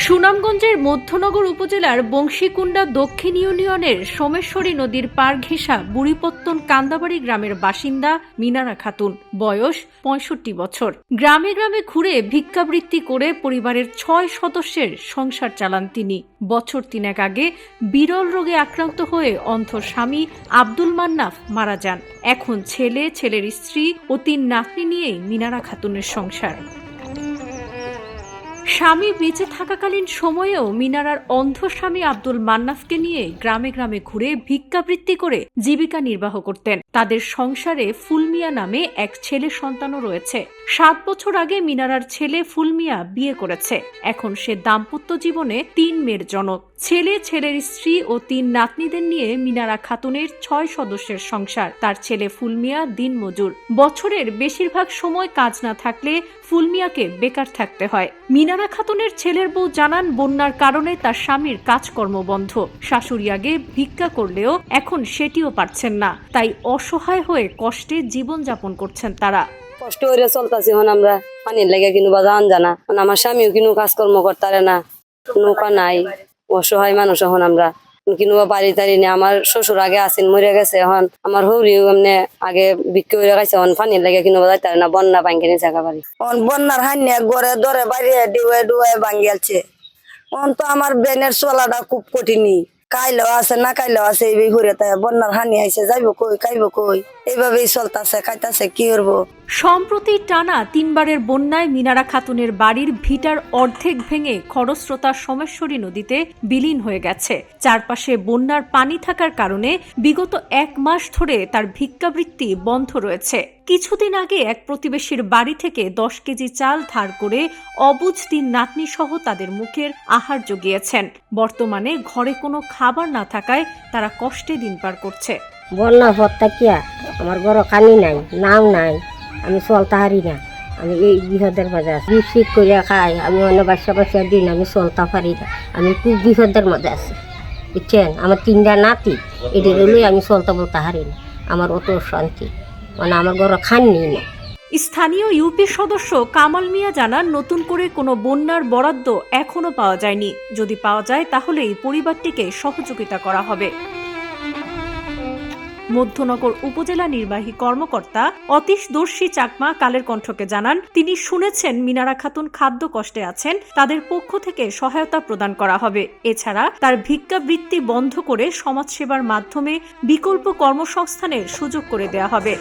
সুনামগঞ্জের মধ্যনগর উপজেলার বংশীকুণ্ডা দক্ষিণ ইউনিয়নের সোমেশ্বরী নদীর পাড় ঘেঁষা বুড়িপত্তন কান্দাবাড়ি গ্রামের বাসিন্দা মিনারা খাতুন, বয়স ৬৫ বছর। গ্রামে গ্রামে ঘুরে ভিক্ষাবৃত্তি করে পরিবারের ৬ সদস্যের সংসার চালান তিনি। বছর ৩ আগে বিরল রোগে আক্রান্ত হয়ে অন্ধ স্বামী আব্দুল মান্নাফ মারা যান। এখন ছেলে, ছেলের স্ত্রী ও ৩ নাতনি নিয়েই মিনারা খাতুনের সংসার। স্বামী বেঁচে থাকাকালীন সময়েও মিনারার অন্ধ স্বামী আব্দুল মান্নাফকে নিয়ে গ্রামে গ্রামে ঘুরে ভিক্ষাবৃত্তি করে জীবিকা নির্বাহ করতেন। তাদের সংসারে ফুলমিয়া নামে এক ছেলে সন্তানও রয়েছে। ৭ বছর আগে মিনারার ছেলে ফুলমিয়া বিয়ে করেছে। এখন সে দাম্পত্য জীবনে ৩ মেয়ের জনক। ছেলে, ছেলের স্ত্রী ও ৩ নাতনিদের নিয়ে মিনারা খাতুনের ৬ সদস্যের সংসার। তার ছেলে ফুলমিয়া দিনমজুর। বছরের বেশিরভাগ সময় কাজ না থাকলে ফুলমিয়াকে বেকার থাকতে হয়। মিনারা খাতুনের ছেলের বউ জানান, বন্যার কারণে তার স্বামীর কাজকর্ম বন্ধ। শাশুড়ি আগে ভিক্ষা করলেও এখন সেটিও পারছেন না, তাই অসহায় হয়ে কষ্টে জীবনযাপন করছেন তারা। কষ্ট করে চলতেছি, এখন আমরা পানির লেগে কিনুবা জান জানা, আমার স্বামীও কিনু কাজকর্ম করতারে না, নৌকা নাই, অসহায় মানুষ। এখন আমরা কিনুবা বাড়ি তারি না। আমার শ্বশুর আগে আসেন মরে গেছে, এখন আমার হরিও এমনি আগে বিক্রি করে গেছে, এখন পানির লেগে কিনুবা যাইতারে না, বন্যা ভাঙ্গে নিয়ে জায়গা বাড়ি। এখন বন্যার হান্যা গড়ে দরে বাইরে ডুয়ে ডুয়ে ভাঙ্গিয়ালছে। এখন তো আমার ব্রেনের চলাটা খুব কঠিনই, কাইলেও আছে না কাইলেও আছে, এই ঘুরে তাই বন্যার হানি আইছে, যাইব কই খাইব কই, এইভাবেই চলতেছে, খাইতেছে, কি করবো। সম্প্রতি টানা ৩ বারের বন্যায় মিনারা খাতুনের বাড়ির ভিটার অর্ধেক ভেঙে খরস্রোতা সোমেশ্বরী নদীতে বিলীন হয়ে গেছে। চারপাশে বন্যার পানি থাকার কারণে বিগত ১ মাস ধরে তার ভিক্ষাবৃত্তি বন্ধ রয়েছে। কিছুদিন আগে এক প্রতিবেশীর বাড়ি থেকে ১০ কেজি চাল ধার করে অবুঝ ৩ নাতনি সহ তাদের মুখের আহার জুগিয়েছেন। বর্তমানে ঘরে কোনো খাবার না থাকায় তারা কষ্টে দিন পার করছে। বন্যা ভর্তা কিয়া আমার ঘরে কানি নাই, নাও নাই, আমি চলতে পারি না। আমি এই বিপদের মাঝে আছি, বিপদ করিয়া খাই, আমি অন্য বাসা বাসা দিন আমি চলতে পারি না। আমি খুব বিপদের মধ্যে আছি, বুঝছেন। আমার ৩টা নাতি, এদের হলেই আমি চলতে বলতে পারি না। আমার অত শান্তি, মানে আমার ঘরে খাননি না। স্থানীয় ইউপি সদস্য কামাল মিয়া জানান, নতুন করে কোনো বন্যার বরাদ্দ এখনো পাওয়া যায়নি। যদি পাওয়া যায় তাহলে এই পরিবারটিকে সহযোগিতা করা হবে। মধ্যনগর উপজেলা নির্বাহী কর্মকর্তা অতীশদর্শী চাকমা কালের কণ্ঠকে জানান, তিনি শুনেছেন মিনারা খাতুন খাদ্য কষ্টে আছেন, তাদের পক্ষ থেকে সহায়তা প্রদান করা হবে। এছাড়া তার ভিক্ষাবৃত্তি বন্ধ করে সমাজসেবার মাধ্যমে বিকল্প কর্মসংস্থানের সুযোগ করে দেওয়া হবে।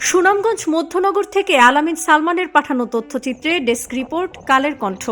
সুনামগঞ্জ মধ্যনগর থেকে আলামিন সালমানের পাঠানো তথ্যচিত্রে ডেস্ক রিপোর্ট, কালের কণ্ঠ।